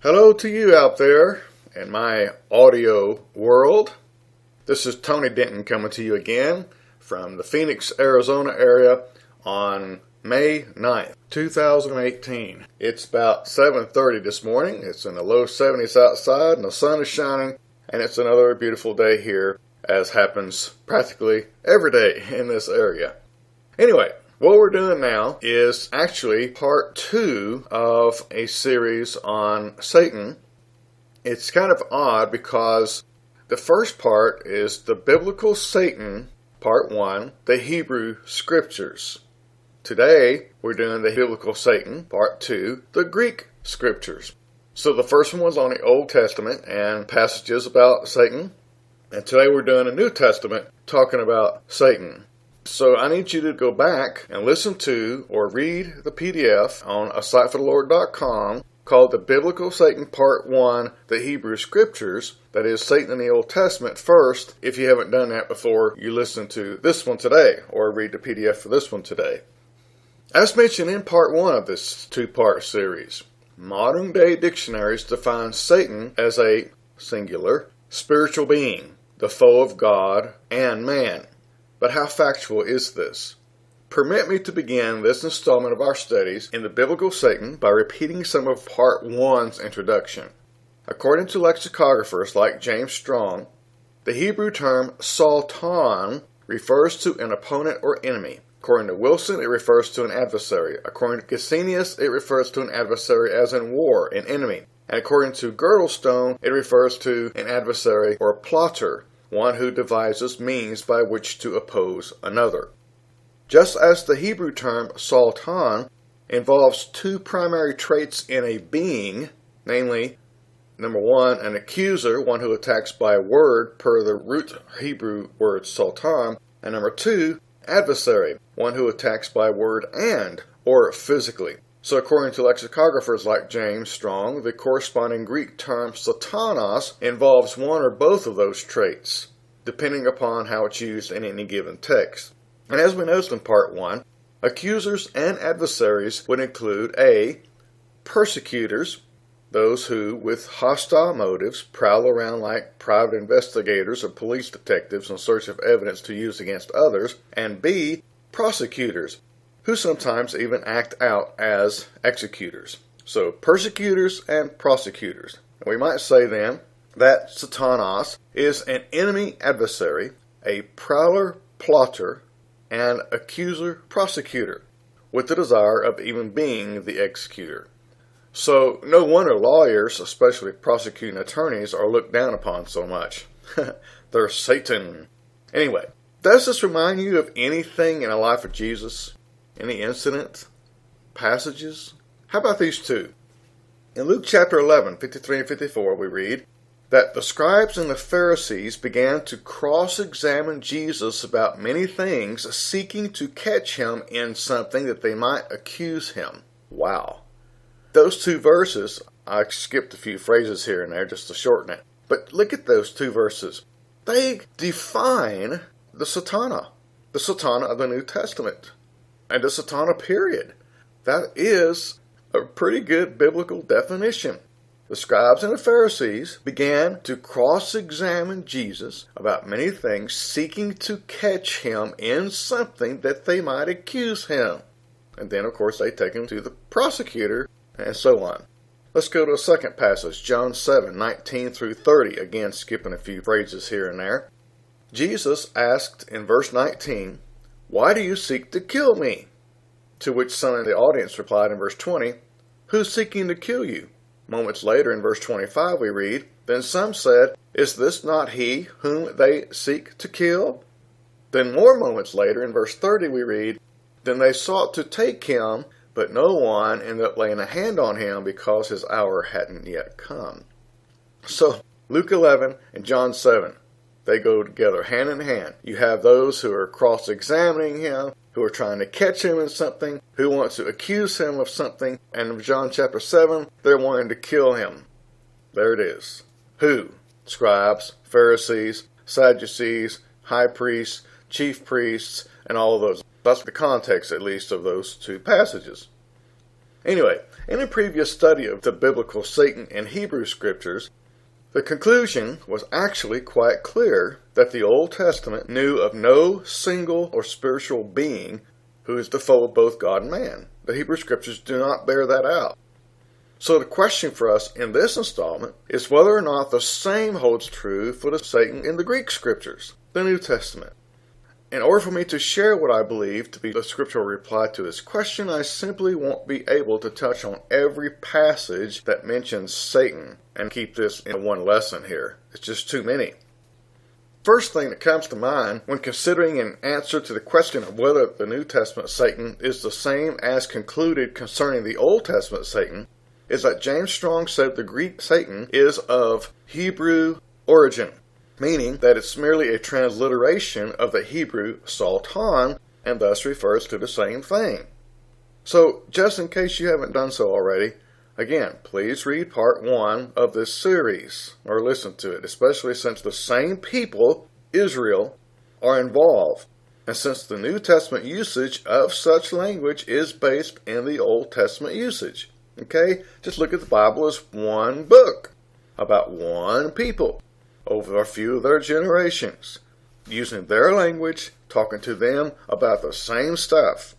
Hello to you out there in my audio world. This is Tony Denton coming to you again from the Phoenix, Arizona area on May 9th, 2018. It's about 7:30 this morning. It's in the low 70s outside and the sun is shining, and it's another beautiful day here, as happens practically every day in this area. Anyway, what we're doing now is actually part 2 of a series on Satan. It's kind of odd because the first part is the biblical Satan, part 1, the Hebrew Scriptures. Today, we're doing the biblical Satan, part 2, the Greek Scriptures. So the first one was on the Old Testament and passages about Satan. And today we're doing a New Testament talking about Satan. So I need you to go back and listen to or read the PDF on asightforthelord.com called The Biblical Satan Part 1, The Hebrew Scriptures. That is Satan in the Old Testament first, if you haven't done that before you listen to this one today or read the PDF for this one today. As mentioned in Part 1 of this two-part series, modern day dictionaries define Satan as a singular spiritual being, the foe of God and man. But how factual is this? Permit me to begin this installment of our studies in the biblical Satan by repeating some of Part 1's introduction. According to lexicographers like James Strong, the Hebrew term Sultan refers to an opponent or enemy. According to Wilson, it refers to an adversary. According to Gesenius, it refers to an adversary as in war, an enemy. And according to Girdlestone, it refers to an adversary or plotter, one who devises means by which to oppose another. Just as the Hebrew term Sultan involves two primary traits in a being, namely, number 1, an accuser, one who attacks by word per the root Hebrew word Sultan, and number 2, adversary, one who attacks by word and, or physically. So according to lexicographers like James Strong, the corresponding Greek term satanas involves one or both of those traits, depending upon how it's used in any given text. And as we noticed in Part 1, accusers and adversaries would include A, persecutors, those who, with hostile motives, prowl around like private investigators or police detectives in search of evidence to use against others, and B, prosecutors, who sometimes even act out as executors. So persecutors and prosecutors. We might say then that Satanas is an enemy adversary, a prowler plotter, and accuser prosecutor, with the desire of even being the executor. So no wonder lawyers, especially prosecuting attorneys, are looked down upon so much. They're Satan. Anyway, does this remind you of anything in the life of Jesus? Any incident? Passages? How about these two? In Luke chapter 11, 53 and 54, we read that the scribes and the Pharisees began to cross-examine Jesus about many things, seeking to catch him in something that they might accuse him. Wow. Those two verses, I skipped a few phrases here and there just to shorten it, but look at those two verses. They define the Satana of the New Testament. And the Satana period. That is a pretty good biblical definition. The scribes and the Pharisees began to cross-examine Jesus about many things, seeking to catch him in something that they might accuse him. And then, of course, they take him to the prosecutor, and so on. Let's go to a second passage, John 7, 19 through 30. Again, skipping a few phrases here and there. Jesus asked in verse 19, "Why do you seek to kill me?" To which some of the audience replied in verse 20, "Who's seeking to kill you?" Moments later in verse 25 we read, "Then some said, 'Is this not he whom they seek to kill?' Then more moments later in verse 30 we read, "Then they sought to take him, but no one ended up laying a hand on him because his hour hadn't yet come." So Luke 11 and John 7, they go together hand in hand. You have those who are cross-examining him, who are trying to catch him in something, who want to accuse him of something, and in John chapter 7, they're wanting to kill him. There it is. Who? Scribes, Pharisees, Sadducees, high priests, chief priests, and all of those. That's the context, at least, of those two passages. Anyway, in a previous study of the biblical Satan in Hebrew scriptures, the conclusion was actually quite clear that the Old Testament knew of no single or spiritual being who is the foe of both God and man. The Hebrew scriptures do not bear that out. So the question for us in this installment is whether or not the same holds true for the Satan in the Greek scriptures, the New Testament. In order for me to share what I believe to be the scriptural reply to this question, I simply won't be able to touch on every passage that mentions Satan and keep this in one lesson here. It's just too many. First thing that comes to mind when considering an answer to the question of whether the New Testament Satan is the same as concluded concerning the Old Testament Satan is that James Strong said the Greek Satan is of Hebrew origin, meaning that it's merely a transliteration of the Hebrew Sultan and thus refers to the same thing. So, just in case you haven't done so already, again, please read part 1 of this series, or listen to it, especially since the same people, Israel, are involved, and since the New Testament usage of such language is based in the Old Testament usage. Okay? Just look at the Bible as one book, about one people, over a few of their generations, using their language, talking to them about the same stuff.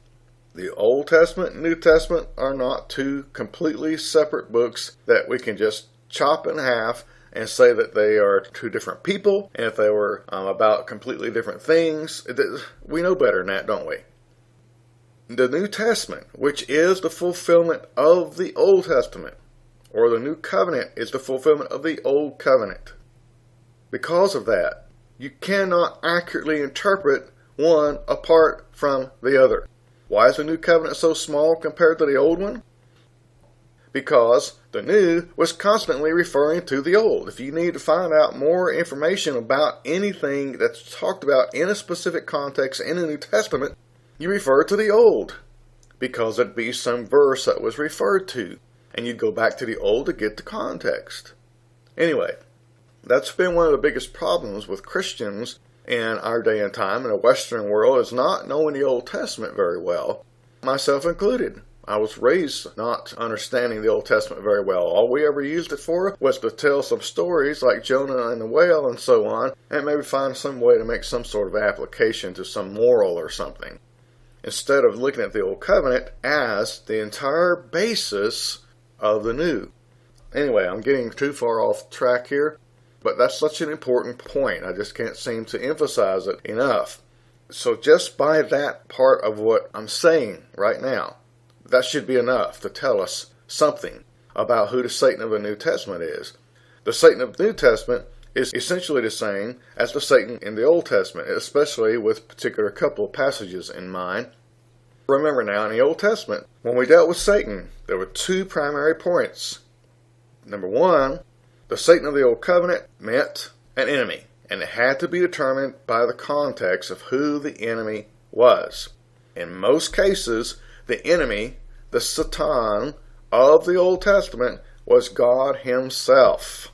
The Old Testament and New Testament are not two completely separate books that we can just chop in half and say that they are two different people, and if they were about completely different things. We know better than that, don't we? The New Testament, which is the fulfillment of the Old Testament, or the New Covenant is the fulfillment of the Old Covenant. Because of that, you cannot accurately interpret one apart from the other. Why is the New Covenant so small compared to the Old one? Because the New was constantly referring to the Old. If you need to find out more information about anything that's talked about in a specific context in the New Testament, you refer to the Old, because it'd be some verse that was referred to, and you'd go back to the Old to get the context. Anyway, that's been one of the biggest problems with Christians in our day and time in the Western world, is not knowing the Old Testament very well, myself included. I was raised not understanding the Old Testament very well. All we ever used it for was to tell some stories like Jonah and the whale and so on, and maybe find some way to make some sort of application to some moral or something, instead of looking at the Old Covenant as the entire basis of the New. Anyway, I'm getting too far off track here, but that's such an important point. I just can't seem to emphasize it enough. So just by that part of what I'm saying right now, that should be enough to tell us something about who the Satan of the New Testament is. The Satan of the New Testament is essentially the same as the Satan in the Old Testament, especially with a particular couple of passages in mind. Remember now, in the Old Testament, when we dealt with Satan, there were two primary points. Number one, the Satan of the Old Covenant meant an enemy, and it had to be determined by the context of who the enemy was. In most cases, the enemy, the Satan of the Old Testament, was God himself.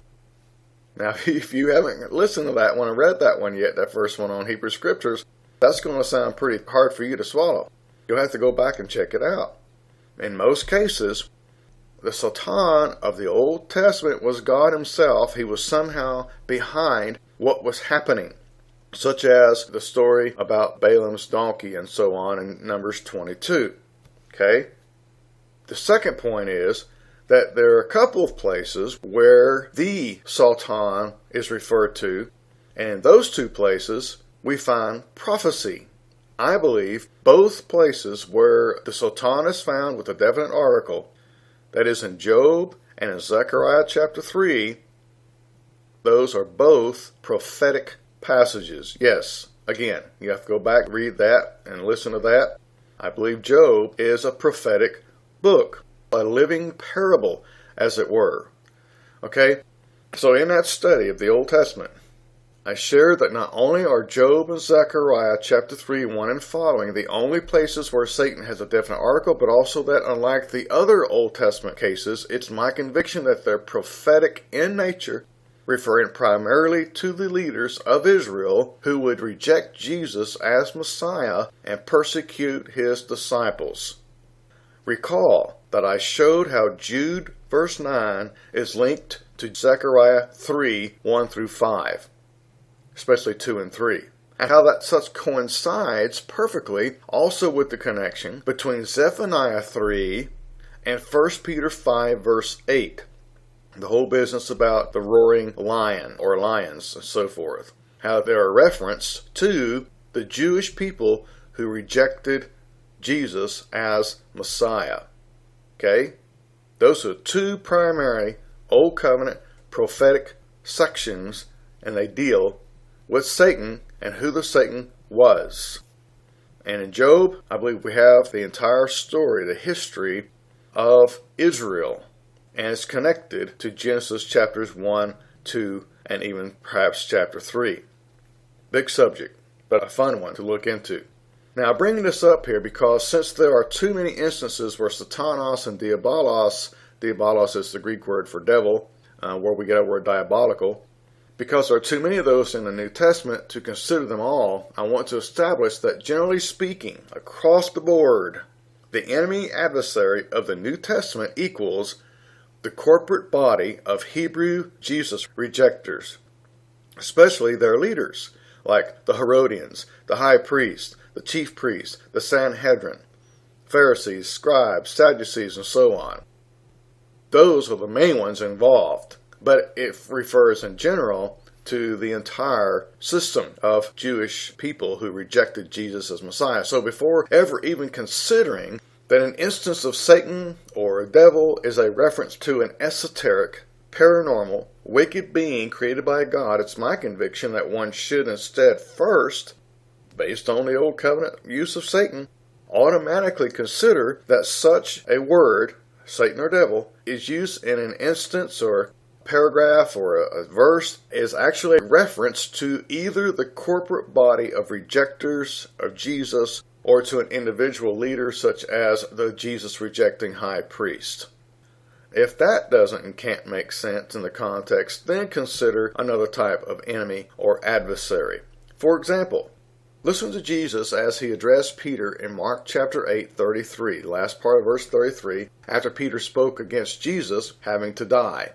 Now, if you haven't listened to that one and read that one yet, that first one on Hebrew Scriptures, that's going to sound pretty hard for you to swallow. You'll have to go back and check it out. In most cases, the Satan of the Old Testament was God himself. He was somehow behind what was happening, such as the story about Balaam's donkey and so on in Numbers 22. Okay? The second point is that there are a couple of places where the Sultan is referred to, and in those two places we find prophecy. I believe both places where the Sultan is found with a definite article, that is in Job and in Zechariah chapter 3, those are both prophetic passages. Yes, again, you have to go back, read that, and listen to that. I believe Job is a prophetic book, a living parable, as it were. Okay? So in that study of the Old Testament, I shared that not only are Job and Zechariah chapter 3, 1 and following the only places where Satan has a definite article, but also that unlike the other Old Testament cases, it's my conviction that they're prophetic in nature, referring primarily to the leaders of Israel who would reject Jesus as Messiah and persecute his disciples. Recall that I showed how Jude verse 9 is linked to Zechariah 3, 1 through 5, especially 2 and 3, and how that such coincides perfectly also with the connection between Zephaniah 3 and 1 Peter 5 verse 8, the whole business about the roaring lion or lions and so forth, how they're a reference to the Jewish people who rejected Jesus as Messiah. Okay? Those are two primary Old Covenant prophetic sections, and they deal with Satan and who the Satan was. And in Job, I believe we have the entire story, the history of Israel, and it's connected to Genesis chapters 1, 2, and even perhaps chapter 3. Big subject, but a fun one to look into. Now, I'm bringing this up here because since there are too many instances where Satanas and Diabolos is the Greek word for devil, where we get our word diabolical, because there are too many of those in the New Testament to consider them all, I want to establish that generally speaking, across the board, the enemy adversary of the New Testament equals the corporate body of Hebrew Jesus rejectors, especially their leaders, like the Herodians, the high priest, the chief priest, the Sanhedrin, Pharisees, scribes, Sadducees, and so on. Those are the main ones involved, but it refers in general to the entire system of Jewish people who rejected Jesus as Messiah. So before ever even considering that an instance of Satan or a devil is a reference to an esoteric, paranormal, wicked being created by God, it's my conviction that one should instead first, based on the Old Covenant use of Satan, automatically consider that such a word, Satan or devil, is used in an instance or paragraph or a verse is actually a reference to either the corporate body of rejectors of Jesus or to an individual leader such as the Jesus-rejecting high priest. If that doesn't and can't make sense in the context, then consider another type of enemy or adversary. For example, listen to Jesus as he addressed Peter in Mark chapter 8, 33, the last part of verse 33, after Peter spoke against Jesus having to die.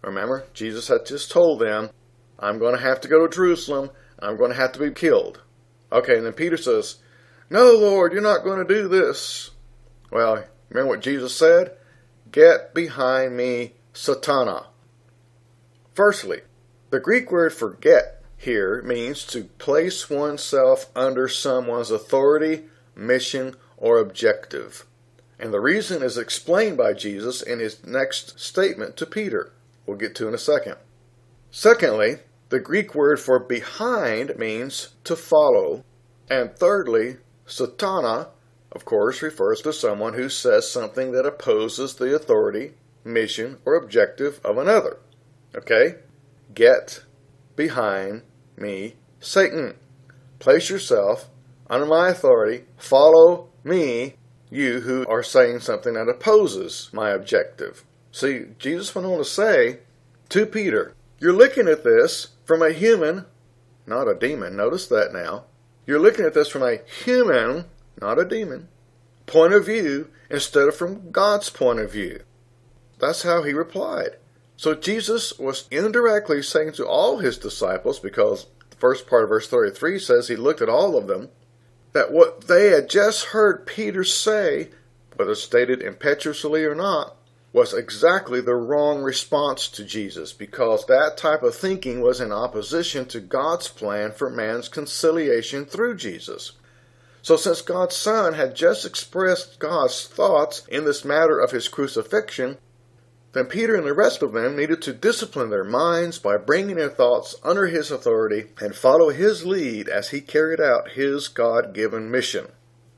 Remember, Jesus had just told them, I'm going to have to go to Jerusalem, I'm going to have to be killed. Okay, and then Peter says, no, Lord, you're not going to do this. Well, remember what Jesus said? Get behind me, Satana. Firstly, the Greek word for get here means to place oneself under someone's authority, mission, or objective. And the reason is explained by Jesus in his next statement to Peter. We'll get to in a second. Secondly, the Greek word for behind means to follow. And thirdly, Satana, of course, refers to someone who says something that opposes the authority, mission, or objective of another. Okay? Get behind me, Satan. Place yourself under my authority. Follow me, you who are saying something that opposes my objective. See, Jesus went on to say to Peter, you're looking at this from a human, not a demon. Notice that now. You're looking at this from a human, not a demon, point of view instead of from God's point of view. That's how he replied. So Jesus was indirectly saying to all his disciples, because the first part of verse 33 says he looked at all of them, that what they had just heard Peter say, whether stated impetuously or not, was exactly the wrong response to Jesus, because that type of thinking was in opposition to God's plan for man's conciliation through Jesus. So since God's Son had just expressed God's thoughts in this matter of his crucifixion, then Peter and the rest of them needed to discipline their minds by bringing their thoughts under his authority and follow his lead as he carried out his God-given mission.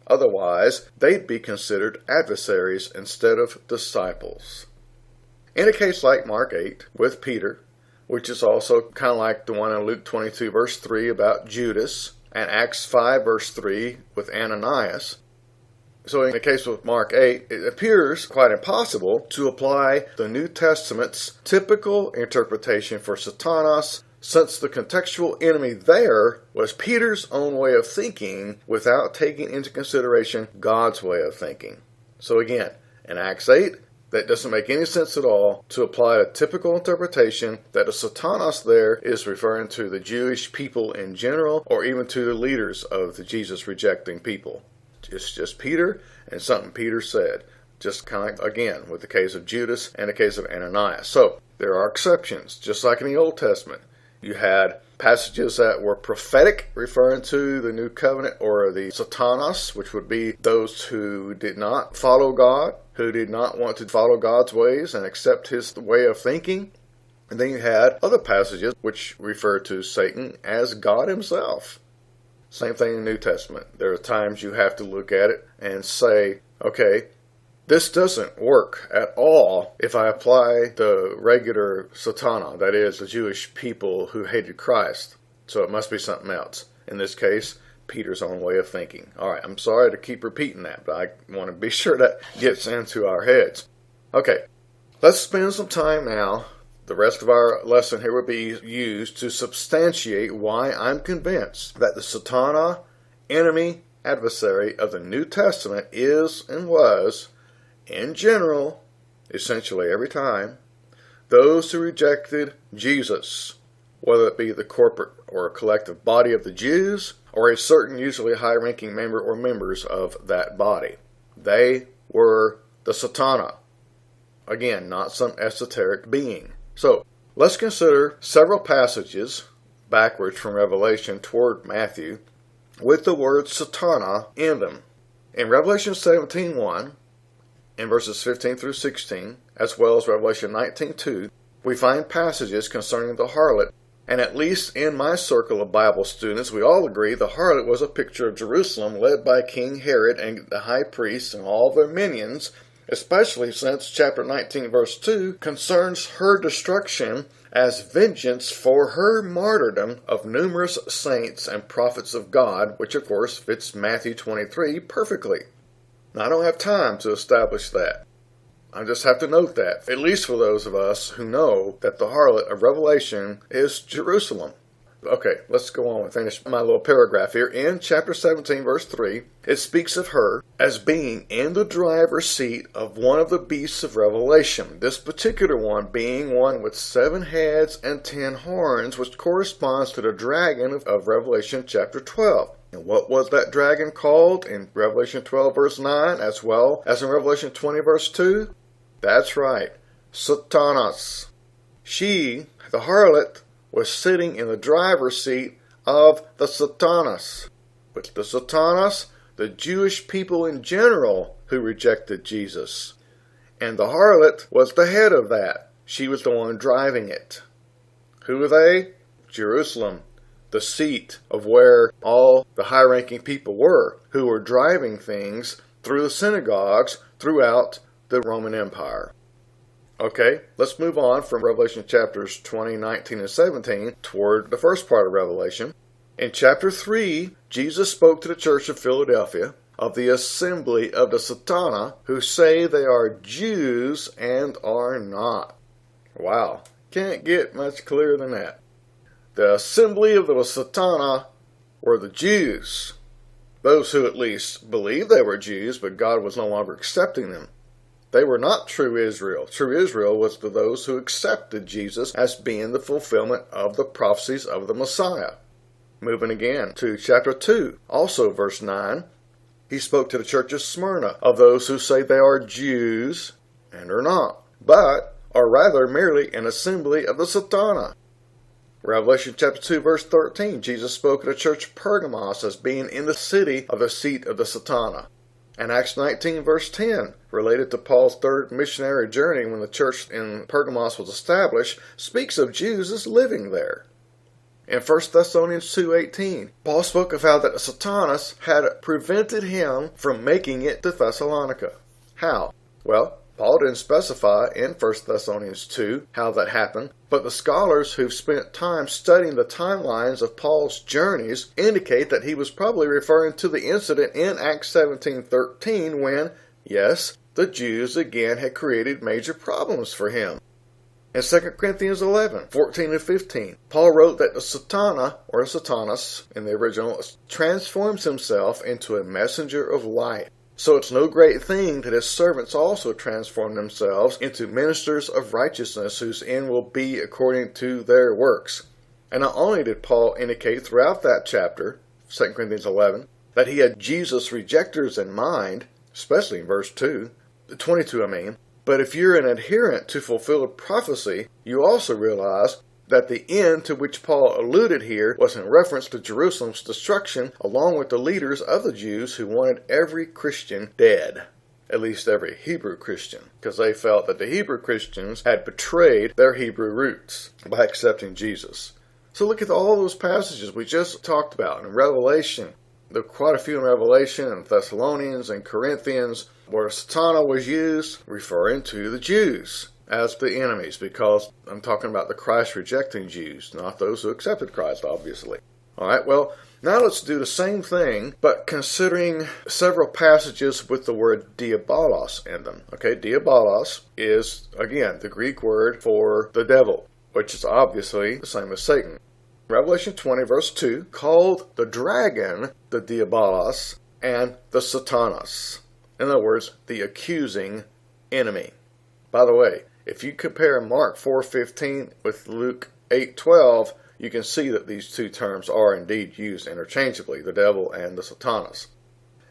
Otherwise, they'd be considered adversaries instead of disciples. In a case like Mark 8 with Peter, which is also kind of like the one in Luke 22 verse 3 about Judas, and Acts 5 verse 3 with Ananias. So in the case with Mark 8, it appears quite impossible to apply the New Testament's typical interpretation for Satanas, since the contextual enemy there was Peter's own way of thinking without taking into consideration God's way of thinking. So again, In Acts 8, that doesn't make any sense at all to apply a typical interpretation that the Satanas there is referring to the Jewish people in general, or even to the leaders of the Jesus-rejecting people. It's just Peter and something Peter said. Just kind of, again, with the case of Judas and the case of Ananias. So, there are exceptions, just like in the Old Testament. You had passages that were prophetic, referring to the new covenant, or the Satanas, which would be those who did not follow God, who did not want to follow God's ways and accept his way of thinking. And then you had other passages which refer to Satan as God himself. Same thing in the New Testament. There are times you have to look at it and say, okay, this doesn't work at all if I apply the regular Satana, that is, the Jewish people who hated Christ. So it must be something else. In this case, Peter's own way of thinking. All right, I'm sorry to keep repeating that, but I want to be sure that gets into our heads. Okay, let's spend some time now. The rest of our lesson here will be used to substantiate why I'm convinced that the Satana, enemy, adversary of the New Testament is and was, in general, essentially every time, those who rejected Jesus, whether it be the corporate or collective body of the Jews, or a certain usually high-ranking member or members of that body. They were the Satana. Again, not some esoteric being. So, let's consider several passages backwards from Revelation toward Matthew with the word Satana in them. In Revelation 17:1, in verses 15 through 16, as well as Revelation 19:2, we find passages concerning the harlot. And at least in my circle of Bible students, we all agree the harlot was a picture of Jerusalem led by King Herod and the high priests and all their minions, especially since chapter 19 verse 2 concerns her destruction as vengeance for her martyrdom of numerous saints and prophets of God, which of course fits Matthew 23 perfectly. Now, I don't have time to establish that. I just have to note that, at least for those of us who know that the harlot of Revelation is Jerusalem. Okay, let's go on and finish my little paragraph here. In chapter 17, verse 3, it speaks of her as being in the driver's seat of one of the beasts of Revelation. This particular one being one with 7 heads and 10 horns, which corresponds to the dragon of Revelation chapter 12. And what was that dragon called in Revelation 12, verse 9, as well as in Revelation 20, verse 2? That's right, Satanas. She, the harlot, was sitting in the driver's seat of the Satanas. But the Satanas, the Jewish people in general who rejected Jesus. And the harlot was the head of that. She was the one driving it. Who were they? Jerusalem, the seat of where all the high-ranking people were, who were driving things through the synagogues throughout the Roman Empire. Okay, let's move on from Revelation chapters 20, 19, and 17 toward the first part of Revelation. In chapter 3, Jesus spoke to the church of Philadelphia of the assembly of the Satana who say they are Jews and are not. Wow, can't get much clearer than that. The assembly of the Satana were the Jews, those who at least believed they were Jews, but God was no longer accepting them. They were not true Israel. True Israel was to those who accepted Jesus as being the fulfillment of the prophecies of the Messiah. Moving again to chapter 2, also verse 9, he spoke to the church of Smyrna of those who say they are Jews and are not, but are rather merely an assembly of the Satana. Revelation chapter 2, verse 13, Jesus spoke to the church of Pergamos as being in the city of the seat of the Satana. And Acts 19, verse 10, related to Paul's third missionary journey when the church in Pergamos was established, speaks of Jews as living there. In 1 Thessalonians 2:18, Paul spoke of how that Satanas had prevented him from making it to Thessalonica. How? Well, Paul didn't specify in 1 Thessalonians 2 how that happened, but the scholars who've spent time studying the timelines of Paul's journeys indicate that he was probably referring to the incident in Acts 17:13 when, yes, the Jews again had created major problems for him. In 2 Corinthians 11, 14 and 15, Paul wrote that the Satana, or Satanas in the original, transforms himself into a messenger of light. So it's no great thing that his servants also transform themselves into ministers of righteousness, whose end will be according to their works. And not only did Paul indicate throughout that chapter, 2 Corinthians 11, that he had Jesus' rejectors in mind, especially in verse 22, but if you're an adherent to fulfilled prophecy, you also realize that the end to which Paul alluded here was in reference to Jerusalem's destruction, along with the leaders of the Jews who wanted every Christian dead. At least every Hebrew Christian, because they felt that the Hebrew Christians had betrayed their Hebrew roots by accepting Jesus. So look at all those passages we just talked about in Revelation. There are quite a few in Revelation and Thessalonians and Corinthians where Satana was used, referring to the Jews as the enemies, because I'm talking about the Christ-rejecting Jews, not those who accepted Christ, obviously. All right, well, now let's do the same thing, but considering several passages with the word diabolos in them. Okay, diabolos is, again, the Greek word for the devil, which is obviously the same as Satan. Revelation 20, verse 2, called the dragon the diabolos and the satanas. In other words, the accusing enemy. By the way, if you compare Mark 4:15 with Luke 8:12, you can see that these two terms are indeed used interchangeably, the devil and the satanas.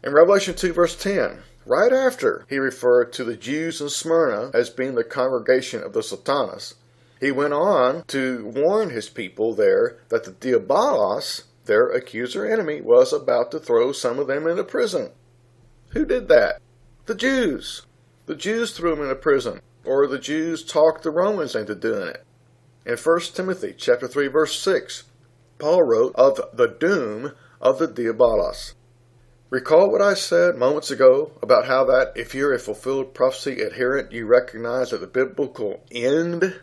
In Revelation 2, verse 10, right after he referred to the Jews in Smyrna as being the congregation of the satanas, he went on to warn his people there that the diabolos, their accuser enemy, was about to throw some of them into prison. Who did that? The Jews. The Jews threw them into prison, or the Jews talked the Romans into doing it. In 1 Timothy chapter 3, verse 6, Paul wrote of the doom of the diabolos. Recall what I said moments ago about how that if you're a fulfilled prophecy adherent, you recognize that the biblical end,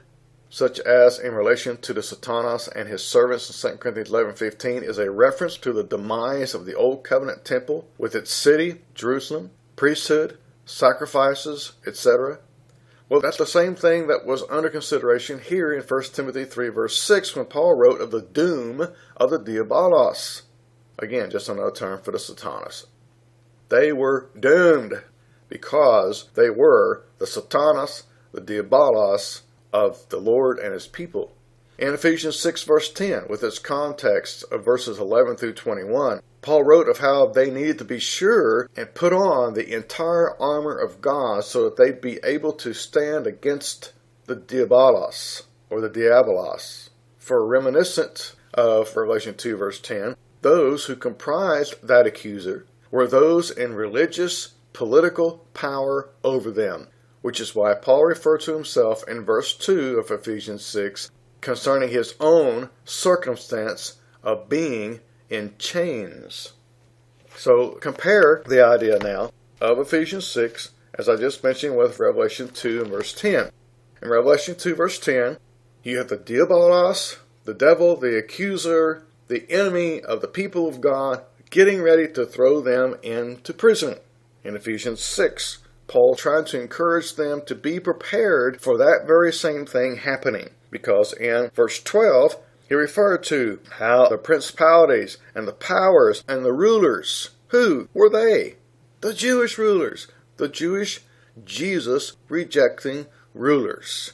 such as in relation to the Satanas and his servants in 2 Corinthians 11:15, is a reference to the demise of the Old Covenant temple with its city, Jerusalem, priesthood, sacrifices, etc. Well, that's the same thing that was under consideration here in 1 Timothy 3, verse 6, when Paul wrote of the doom of the diabolos. Again, just another term for the Satanas. They were doomed because they were the Satanas, the diabolos of the Lord and his people. In Ephesians 6, verse 10, with its context of verses 11 through 21, Paul wrote of how they needed to be sure and put on the entire armor of God so that they'd be able to stand against the diabolos, or the diabolos. For reminiscent of Revelation 2, verse 10, those who comprised that accuser were those in religious, political power over them, which is why Paul referred to himself in verse 2 of Ephesians 6 concerning his own circumstance of being in chains. So compare the idea now of Ephesians 6, as I just mentioned, with Revelation 2 and verse 10. In Revelation 2, verse 10, you have the diabolos, the devil, the accuser, the enemy of the people of God, getting ready to throw them into prison. In Ephesians 6, Paul tried to encourage them to be prepared for that very same thing happening, because in verse 12, he referred to how the principalities and the powers and the rulers, who were they? The Jewish rulers, the Jewish Jesus-rejecting rulers.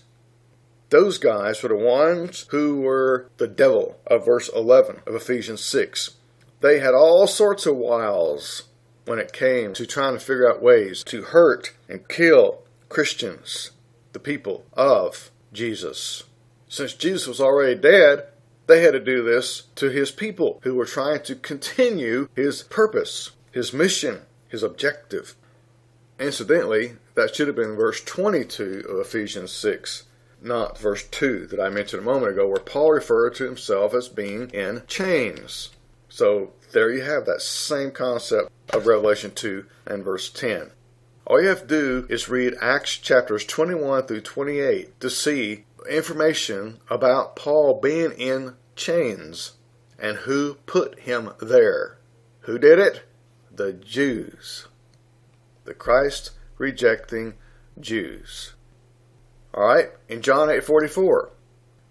Those guys were the ones who were the devil of verse 11 of Ephesians 6. They had all sorts of wiles when it came to trying to figure out ways to hurt and kill Christians, the people of Jesus. Since Jesus was already dead, they had to do this to his people who were trying to continue his purpose, his mission, his objective. Incidentally, that should have been verse 22 of Ephesians 6, not verse 2 that I mentioned a moment ago, where Paul referred to himself as being in chains. So there you have that same concept of Revelation 2 and verse 10. All you have to do is read Acts chapters 21 through 28 to see information about Paul being in chains and who put him there. Who did it? The Jews. The Christ-rejecting Jews. Alright, in John 8:44,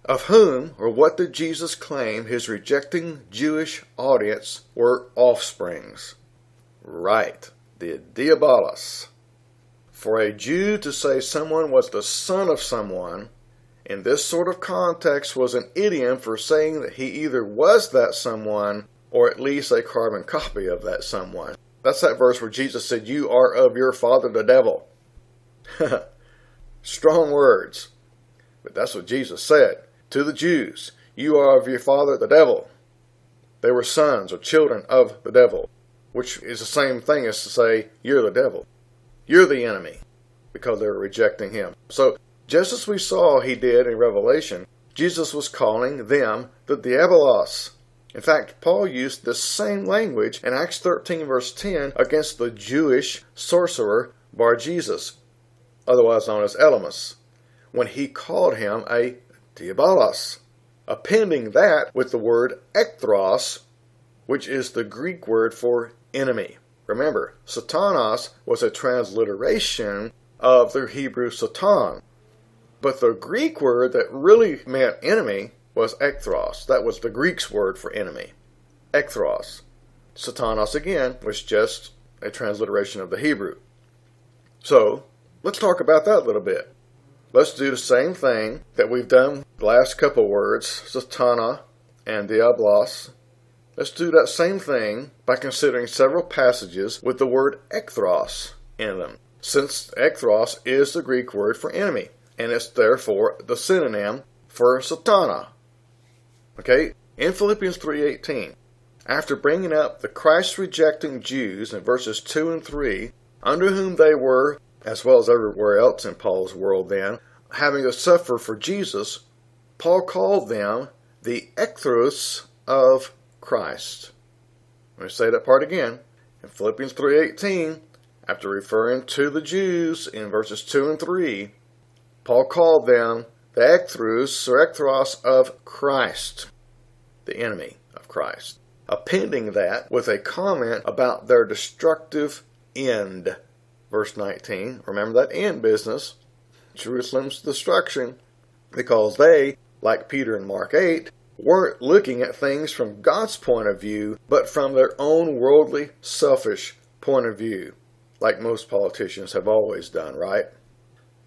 of whom or what did Jesus claim his rejecting Jewish audience were offsprings? Right, the diabolos. For a Jew to say someone was the son of someone in this sort of context was an idiom for saying that he either was that someone or at least a carbon copy of that someone. That's that verse where Jesus said, "You are of your father the devil." Strong words. But that's what Jesus said to the Jews. You are of your father the devil. They were sons or children of the devil, which is the same thing as to say, you're the devil. You're the enemy, because they were rejecting him. So, just as we saw he did in Revelation, Jesus was calling them the diabolos. In fact, Paul used the same language in Acts 13 verse 10 against the Jewish sorcerer Bar-Jesus, otherwise known as Elymas, when he called him a diabolos, appending that with the word ekthros, which is the Greek word for enemy. Remember, Satanas was a transliteration of the Hebrew Satan, but the Greek word that really meant enemy was ekthros. That was the Greek's word for enemy. Ekthros. Satanas, again, was just a transliteration of the Hebrew. So, let's talk about that a little bit. Let's do the same thing that we've done the last couple words, Satana and diabolos. Let's do that same thing by considering several passages with the word ekthros in them, since ekthros is the Greek word for enemy, and it's therefore the synonym for Satana. Okay, in Philippians 3:18, after bringing up the Christ-rejecting Jews in verses 2 and 3, under whom they were, as well as everywhere else in Paul's world then, having to suffer for Jesus, Paul called them the ekthros of Christ. Let me say that part again. In Philippians 3:18, after referring to the Jews in verses 2 and 3, Paul called them the ekthros or ekthros of Christ, the enemy of Christ, appending that with a comment about their destructive end. Verse 19, remember that end business, Jerusalem's destruction, because they, like Peter in Mark 8, weren't looking at things from God's point of view, but from their own worldly, selfish point of view, like most politicians have always done, right?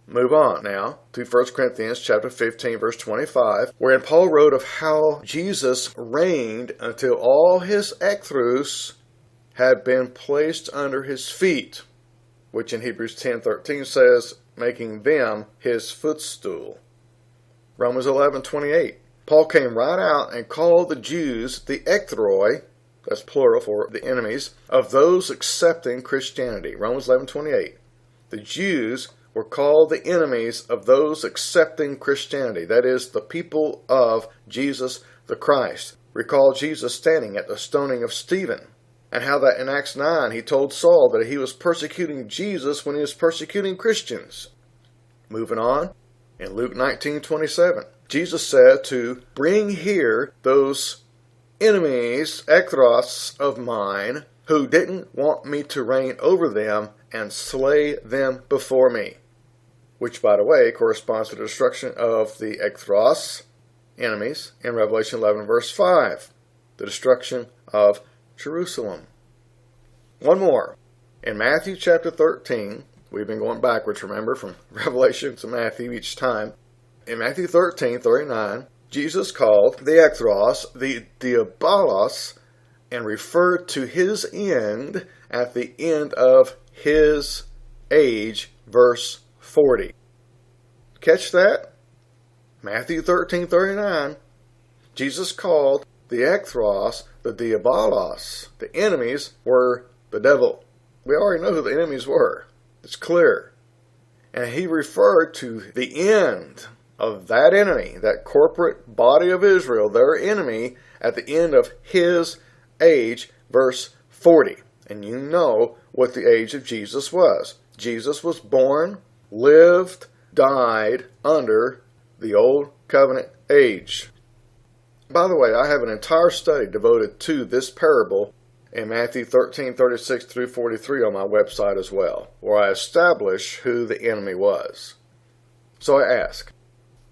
Move on now to 1 Corinthians chapter 15, verse 25, wherein Paul wrote of how Jesus reigned until all his ekthros had been placed under his feet, which in Hebrews 10:13 says, making them his footstool. Romans 11:28. Paul came right out and called the Jews the ekthroi, that's plural for the enemies, of those accepting Christianity. Romans 11:28. The Jews were called the enemies of those accepting Christianity. That is, the people of Jesus the Christ. Recall Jesus standing at the stoning of Stephen, and how that in Acts 9 he told Saul that he was persecuting Jesus when he was persecuting Christians. Moving on, in Luke 19:27, Jesus said to bring here those enemies, ekthros of mine, who didn't want me to reign over them and slay them before me. Which, by the way, corresponds to the destruction of the ekthros, enemies, in Revelation 11, verse 5. The destruction of Jerusalem. One more. In Matthew chapter 13, we've been going backwards, remember, from Revelation to Matthew each time. In Matthew 13:39, Jesus called the ekthros the diabolos and referred to his end at the end of his age, verse 40. Catch that? Matthew 13:39, Jesus called the ekthros the diabolos. The enemies were the devil. We already know who the enemies were. It's clear. And he referred to the end of that enemy, that corporate body of Israel, their enemy, at the end of his age, verse 40. And you know what the age of Jesus was. Jesus was born, lived, died under the Old Covenant age. By the way, I have an entire study devoted to this parable in Matthew 13:36 through 43 on my website as well, where I establish who the enemy was. So I ask,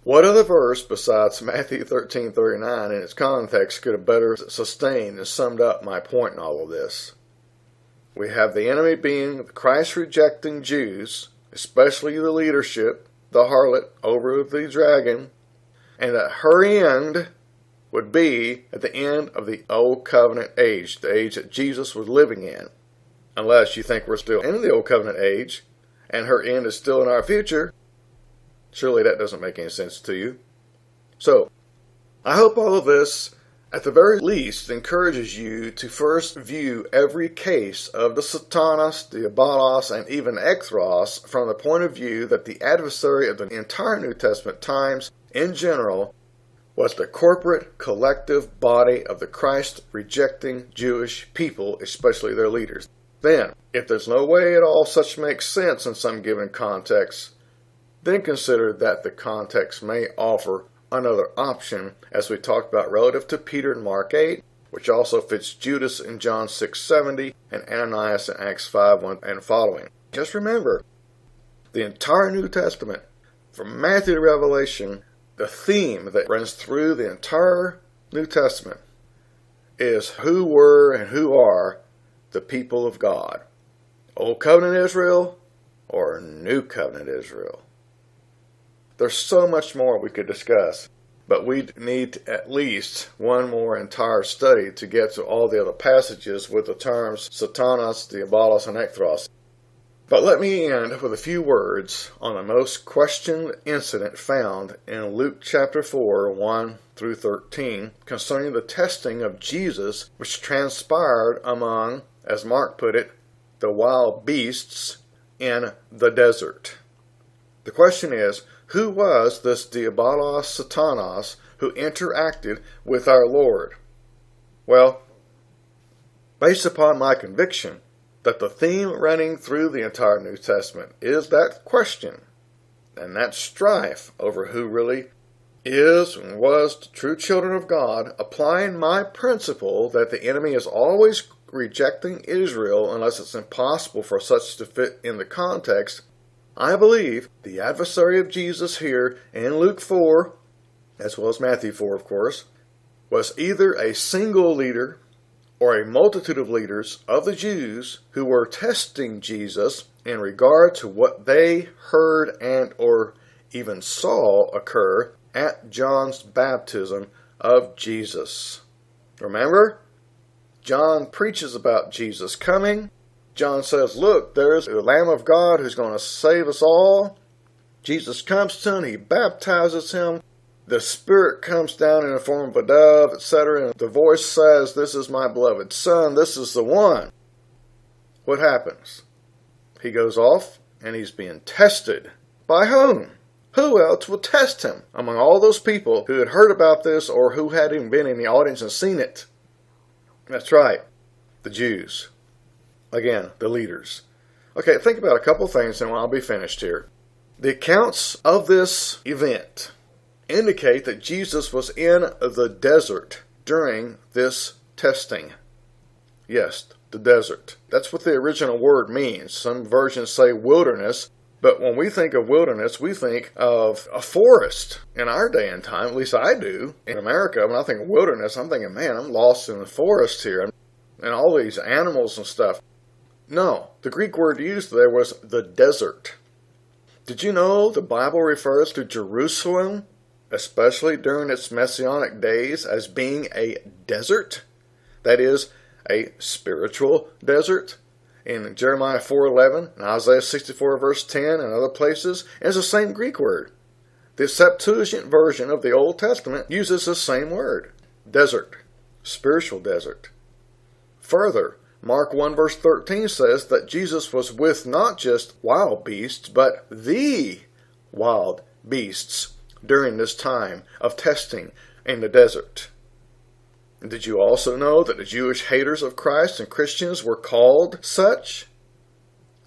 what other verse besides Matthew 13:39 in its context could have better sustained and summed up my point in all of this? We have the enemy being the Christ-rejecting Jews, especially the leadership, the harlot over the dragon, and that her end would be at the end of the Old Covenant age, the age that Jesus was living in. Unless you think we're still in the Old Covenant age, and her end is still in our future, surely that doesn't make any sense to you. So, I hope all of this, at the very least, encourages you to first view every case of the Satanas, Diabolos, and even Ekthros from the point of view that the adversary of the entire New Testament times, in general, was the corporate, collective body of the Christ-rejecting Jewish people, especially their leaders. Then, if there's no way at all such makes sense in some given context, then consider that the context may offer another option, as we talked about relative to Peter in Mark 8, which also fits Judas in John 6:70 and Ananias in Acts 5:1 and following. Just remember, the entire New Testament, from Matthew to Revelation, the theme that runs through the entire New Testament is who were and who are the people of God. Old Covenant Israel or New Covenant Israel. There's so much more we could discuss, but we need at least one more entire study to get to all the other passages with the terms Satanas, Diabolos, and Ekthros. But let me end with a few words on the most questioned incident found in Luke chapter 4, 1 through 13, concerning the testing of Jesus, which transpired among, as Mark put it, the wild beasts in the desert. The question is, who was this Diabolos Satanas who interacted with our Lord? Well, based upon my conviction that the theme running through the entire New Testament is that question and that strife over who really is and was the true children of God, applying my principle that the enemy is always rejecting Israel unless it's impossible for such to fit in the context, I believe the adversary of Jesus here in Luke 4, as well as Matthew 4, of course, was either a single leader or a multitude of leaders of the Jews who were testing Jesus in regard to what they heard and or even saw occur at John's baptism of Jesus. Remember, John preaches about Jesus coming. John says, look, there's the Lamb of God who's going to save us all. Jesus comes to him, he baptizes him. The Spirit comes down in the form of a dove, etc. And the voice says, this is my beloved Son, this is the one. What happens? He goes off and he's being tested. By whom? Who else would test him among all those people who had heard about this or who hadn't even been in the audience and seen it? That's right, the Jews. Again, the leaders. Okay, think about a couple things and I'll be finished here. The accounts of this event indicate that Jesus was in the desert during this testing. Yes, the desert. That's what the original word means. Some versions say wilderness, but when we think of wilderness, we think of a forest in our day and time. At least I do. In America, when I think of wilderness, I'm thinking, man, I'm lost in the forest here and all these animals and stuff. No, the Greek word used there was the desert. Did you know the Bible refers to Jerusalem, especially during its messianic days, as being a desert? That is, a spiritual desert. In Jeremiah 4:11, and Isaiah 64 verse 10, and other places, it's the same Greek word. The Septuagint version of the Old Testament uses the same word, desert, spiritual desert. Further, Mark 1 verse 13 says that Jesus was with not just wild beasts, but the wild beasts during this time of testing in the desert. Did you also know that the Jewish haters of Christ and Christians were called such?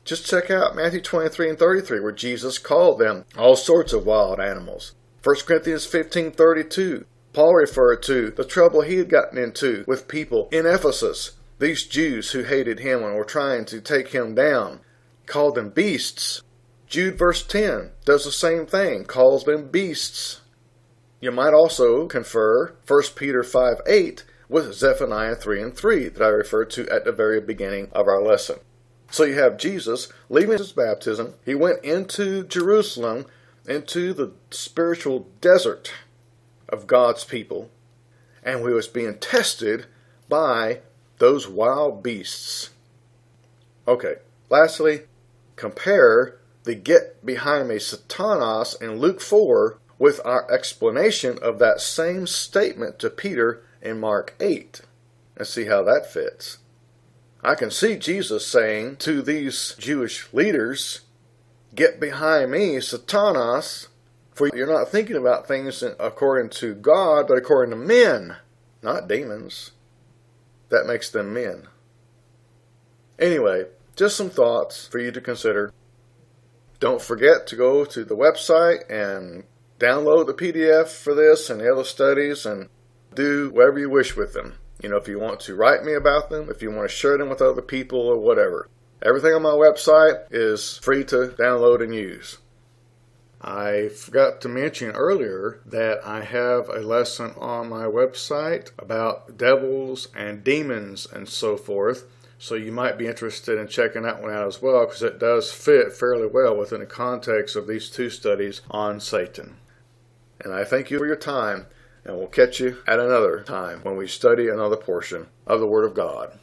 Just check out Matthew 23 and 33, where Jesus called them all sorts of wild animals. 1 Corinthians 15:32, Paul referred to the trouble he had gotten into with people in Ephesus. These Jews who hated him and were trying to take him down, called them beasts. Jude verse 10 does the same thing, calls them beasts. You might also confer 1 Peter 5:8, with Zephaniah 3 and 3 that I referred to at the very beginning of our lesson. So you have Jesus leaving his baptism. He went into Jerusalem, into the spiritual desert of God's people, and he was being tested by those wild beasts. Okay, lastly, compare the get behind me Satanas in Luke 4 with our explanation of that same statement to Peter in Mark 8, and see how that fits. I can see Jesus saying to these Jewish leaders, "Get behind me, Satanas, for you're not thinking about things according to God, but according to men, not demons." That makes them men. Anyway, just some thoughts for you to consider. Don't forget to go to the website and download the PDF for this and the other studies and do whatever you wish with them. If you want to write me about them, if you want to share them with other people or whatever. Everything on my website is free to download and use. I forgot to mention earlier that I have a lesson on my website about devils and demons and so forth. So you might be interested in checking that one out as well, because it does fit fairly well within the context of these two studies on Satan. And I thank you for your time, and we'll catch you at another time when we study another portion of the Word of God.